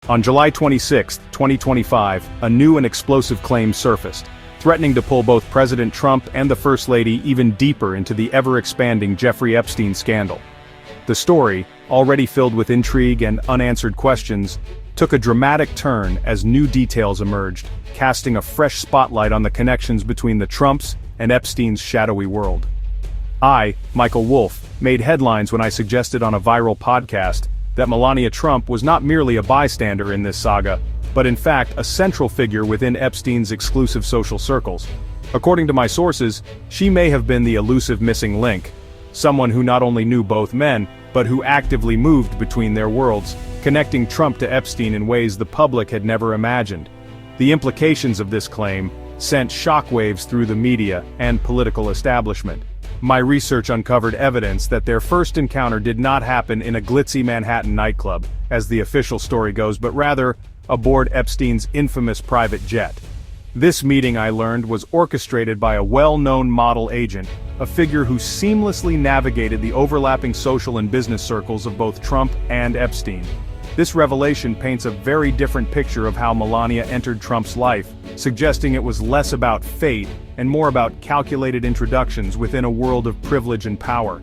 On July 26, 2025, a new and explosive claim surfaced, threatening to pull both President Trump and the First Lady even deeper into the ever-expanding Jeffrey Epstein scandal. The story, already filled with intrigue and unanswered questions, took a dramatic turn as new details emerged, casting a fresh spotlight on the connections between the Trumps and Epstein's shadowy world. I, Michael Wolff, made headlines when I suggested on a viral podcast that Melania Trump was not merely a bystander in this saga, but in fact a central figure within Epstein's exclusive social circles. According to my sources, she may have been the elusive missing link, someone who not only knew both men, but who actively moved between their worlds, connecting Trump to Epstein in ways the public had never imagined. The implications of this claim sent shockwaves through the media and political establishment. My research uncovered evidence that their first encounter did not happen in a glitzy Manhattan nightclub, as the official story goes, but rather aboard Epstein's infamous private jet. This meeting, I learned, was orchestrated by a well-known model agent, a figure who seamlessly navigated the overlapping social and business circles of both Trump and Epstein. This revelation paints a very different picture of how Melania entered Trump's life, suggesting it was less about fate and more about calculated introductions within a world of privilege and power.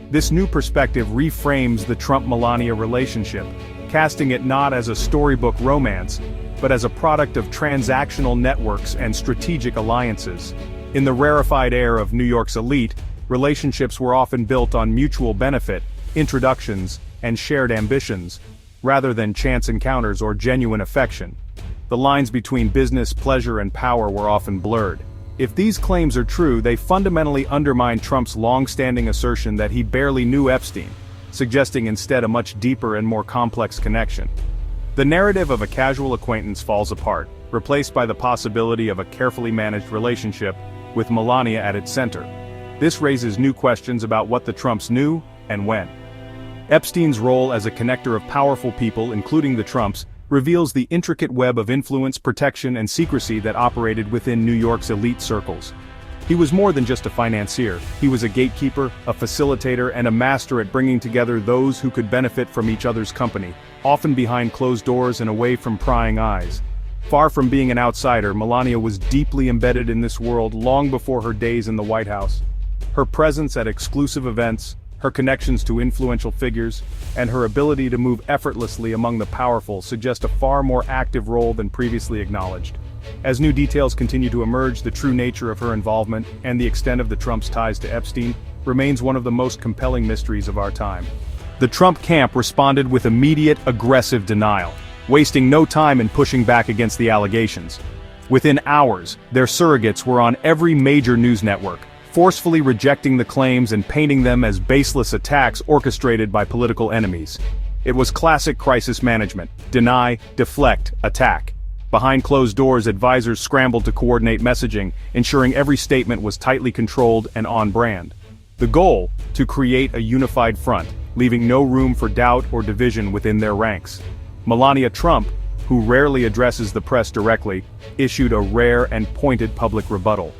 This new perspective reframes the Trump-Melania relationship, casting it not as a storybook romance, but as a product of transactional networks and strategic alliances. In the rarefied air of New York's elite, relationships were often built on mutual benefit, introductions, and shared ambitions, rather than chance encounters or genuine affection. The lines between business, pleasure, and power were often blurred. If these claims are true, they fundamentally undermine Trump's long-standing assertion that he barely knew Epstein, suggesting instead a much deeper and more complex connection. The narrative of a casual acquaintance falls apart, replaced by the possibility of a carefully managed relationship, with Melania at its center. This raises new questions about what the Trumps knew, and when. Epstein's role as a connector of powerful people, including the Trumps, reveals the intricate web of influence, protection, and secrecy that operated within New York's elite circles. He was more than just a financier. He was a gatekeeper, a facilitator, and a master at bringing together those who could benefit from each other's company, often behind closed doors and away from prying eyes. Far from being an outsider, Melania was deeply embedded in this world long before her days in the White House. Her presence at exclusive events, her connections to influential figures, and her ability to move effortlessly among the powerful suggest a far more active role than previously acknowledged. As new details continue to emerge, the true nature of her involvement, and the extent of the Trumps' ties to Epstein, remains one of the most compelling mysteries of our time. The Trump camp responded with immediate, aggressive denial, wasting no time in pushing back against the allegations. Within hours, their surrogates were on every major news network, forcefully rejecting the claims and painting them as baseless attacks orchestrated by political enemies. It was classic crisis management: deny, deflect, attack. Behind closed doors, advisors scrambled to coordinate messaging, ensuring every statement was tightly controlled and on brand. The goal: to create a unified front, leaving no room for doubt or division within their ranks. Melania Trump, who rarely addresses the press directly, issued a rare and pointed public rebuttal.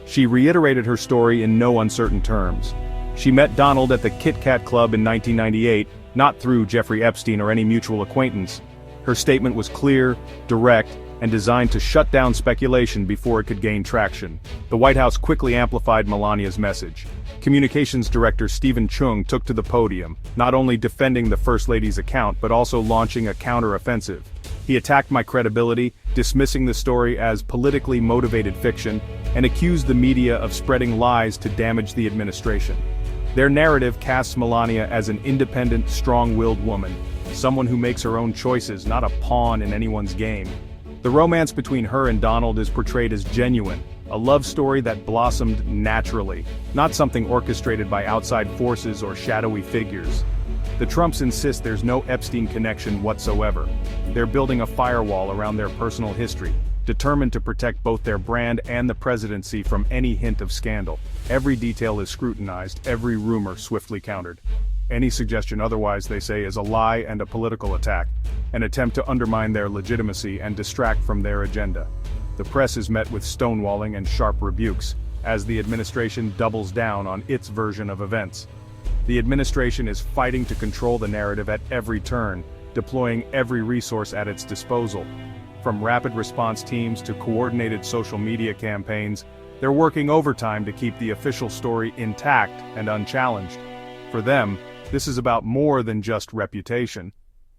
She reiterated her story in no uncertain terms. She met Donald at the Kit Kat Club in 1998, not through Jeffrey Epstein or any mutual acquaintance. Her statement was clear, direct, and designed to shut down speculation before it could gain traction. The White House quickly amplified Melania's message. Communications Director Stephen Chung took to the podium, not only defending the First Lady's account but also launching a counter-offensive. He attacked my credibility, dismissing the story as politically motivated fiction, and accused the media of spreading lies to damage the administration. Their narrative casts Melania as an independent, strong-willed woman, someone who makes her own choices, not a pawn in anyone's game. The romance between her and Donald is portrayed as genuine, a love story that blossomed naturally, not something orchestrated by outside forces or shadowy figures. The Trumps insist there's no Epstein connection whatsoever. They're building a firewall around their personal history, determined to protect both their brand and the presidency from any hint of scandal. Every detail is scrutinized, every rumor swiftly countered. Any suggestion otherwise, they say, is a lie and a political attack, an attempt to undermine their legitimacy and distract from their agenda. The press is met with stonewalling and sharp rebukes, as the administration doubles down on its version of events. The administration is fighting to control the narrative at every turn, deploying every resource at its disposal. From rapid response teams to coordinated social media campaigns, they're working overtime to keep the official story intact and unchallenged. For them, this is about more than just reputation.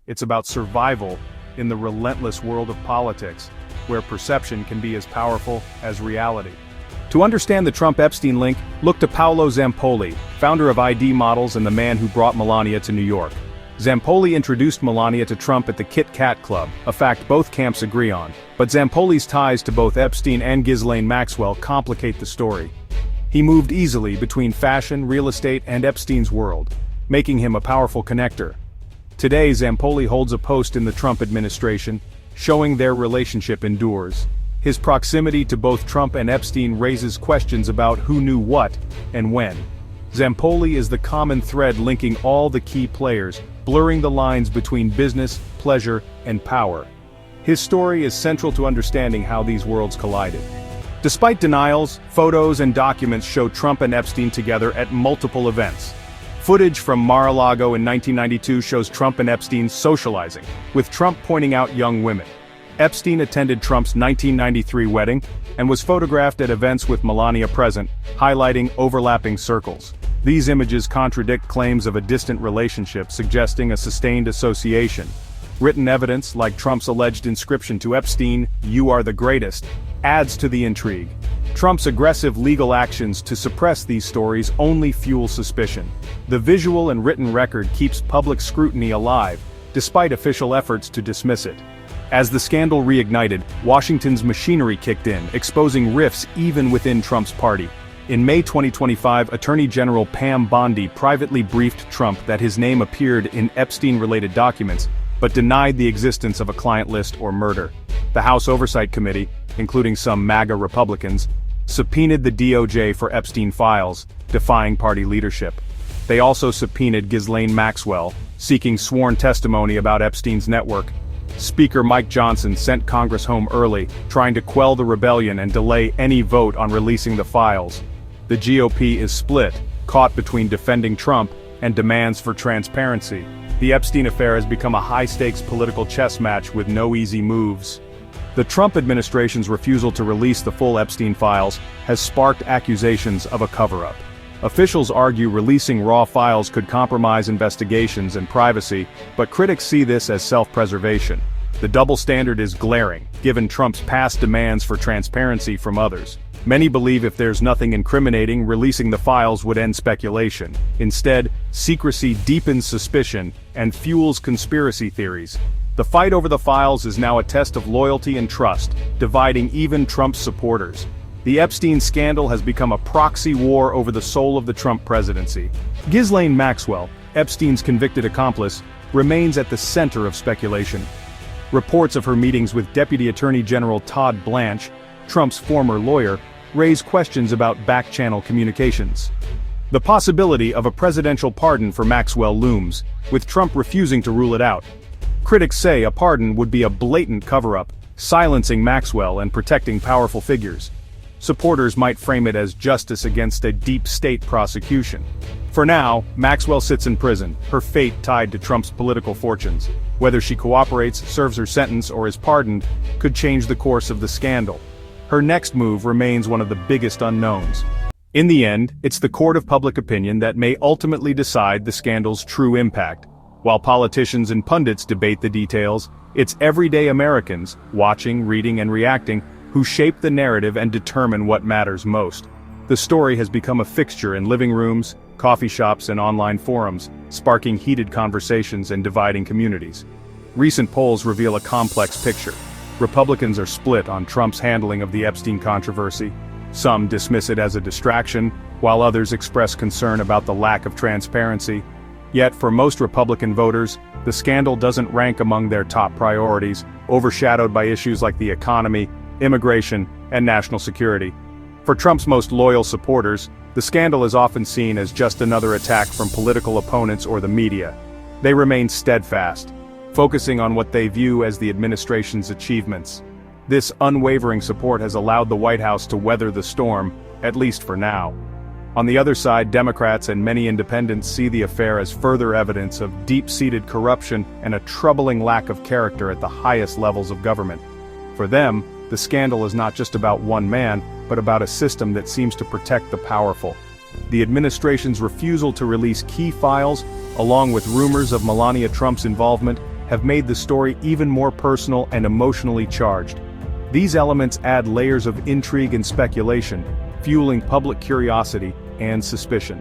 It's about survival in the relentless world of politics, where perception can be as powerful as reality. To understand the Trump-Epstein link, look to Paolo Zampoli, founder of ID Models and the man who brought Melania to New York. Zampoli introduced Melania to Trump at the Kit Kat Club, a fact both camps agree on. But Zampoli's ties to both Epstein and Ghislaine Maxwell complicate the story. He moved easily between fashion, real estate, and Epstein's world, making him a powerful connector. Today, Zampoli holds a post in the Trump administration, showing their relationship endures. His proximity to both Trump and Epstein raises questions about who knew what and when. Zampoli is the common thread linking all the key players, blurring the lines between business, pleasure, and power. His story is central to understanding how these worlds collided. Despite denials, photos and documents show Trump and Epstein together at multiple events. Footage from Mar-a-Lago in 1992 shows Trump and Epstein socializing, with Trump pointing out young women. Epstein attended Trump's 1993 wedding and was photographed at events with Melania present, highlighting overlapping circles. These images contradict claims of a distant relationship, suggesting a sustained association. Written evidence, like Trump's alleged inscription to Epstein, "You are the greatest," adds to the intrigue. Trump's aggressive legal actions to suppress these stories only fuel suspicion. The visual and written record keeps public scrutiny alive, despite official efforts to dismiss it. As the scandal reignited, Washington's machinery kicked in, exposing rifts even within Trump's party. In May 2025, Attorney General Pam Bondi privately briefed Trump that his name appeared in Epstein-related documents, but denied the existence of a client list or murder. The House Oversight Committee, including some MAGA Republicans, subpoenaed the DOJ for Epstein files, defying party leadership. They also subpoenaed Ghislaine Maxwell, seeking sworn testimony about Epstein's network. Speaker Mike Johnson sent Congress home early, trying to quell the rebellion and delay any vote on releasing the files. The GOP is split, caught between defending Trump and demands for transparency. The Epstein affair has become a high-stakes political chess match with no easy moves. The Trump administration's refusal to release the full Epstein files has sparked accusations of a cover-up. Officials argue releasing raw files could compromise investigations and privacy, but critics see this as self-preservation. The double standard is glaring, given Trump's past demands for transparency from others. Many believe if there's nothing incriminating, releasing the files would end speculation. Instead, secrecy deepens suspicion and fuels conspiracy theories. The fight over the files is now a test of loyalty and trust, dividing even Trump's supporters. The Epstein scandal has become a proxy war over the soul of the Trump presidency. Ghislaine Maxwell, Epstein's convicted accomplice, remains at the center of speculation. Reports of her meetings with Deputy Attorney General Todd Blanche, Trump's former lawyer, raise questions about back-channel communications. The possibility of a presidential pardon for Maxwell looms, with Trump refusing to rule it out. Critics say a pardon would be a blatant cover-up, silencing Maxwell and protecting powerful figures. Supporters might frame it as justice against a deep state prosecution. For now, Maxwell sits in prison, her fate tied to Trump's political fortunes. Whether she cooperates, serves her sentence, or is pardoned, could change the course of the scandal. Her next move remains one of the biggest unknowns. In the end, it's the court of public opinion that may ultimately decide the scandal's true impact. While politicians and pundits debate the details, it's everyday Americans, watching, reading, and reacting, who shape the narrative and determine what matters most. The story has become a fixture in living rooms, coffee shops, and online forums, sparking heated conversations and dividing communities. Recent polls reveal a complex picture. Republicans are split on Trump's handling of the Epstein controversy. Some dismiss it as a distraction, while others express concern about the lack of transparency. Yet for most Republican voters, the scandal doesn't rank among their top priorities, overshadowed by issues like the economy, immigration, and national security. For Trump's most loyal supporters, the scandal is often seen as just another attack from political opponents or the media. They remain steadfast, focusing on what they view as the administration's achievements. This unwavering support has allowed the White House to weather the storm, at least for now. On the other side, Democrats and many independents see the affair as further evidence of deep-seated corruption and a troubling lack of character at the highest levels of government. For them, the scandal is not just about one man, but about a system that seems to protect the powerful. The administration's refusal to release key files, along with rumors of Melania Trump's involvement, have made the story even more personal and emotionally charged. These elements add layers of intrigue and speculation, fueling public curiosity and suspicion.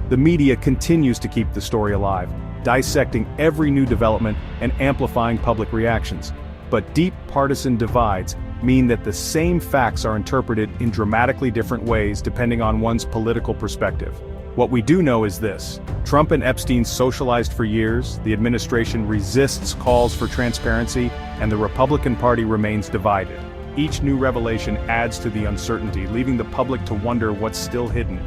The media continues to keep the story alive, dissecting every new development and amplifying public reactions. But deep partisan divides mean that the same facts are interpreted in dramatically different ways depending on one's political perspective. What we do know is this: Trump and Epstein socialized for years, the administration resists calls for transparency, and the Republican Party remains divided. Each new revelation adds to the uncertainty, leaving the public to wonder what's still hidden.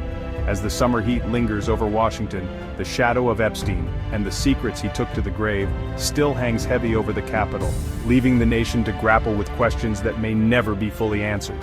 As the summer heat lingers over Washington, the shadow of Epstein, and the secrets he took to the grave, still hangs heavy over the Capitol, leaving the nation to grapple with questions that may never be fully answered.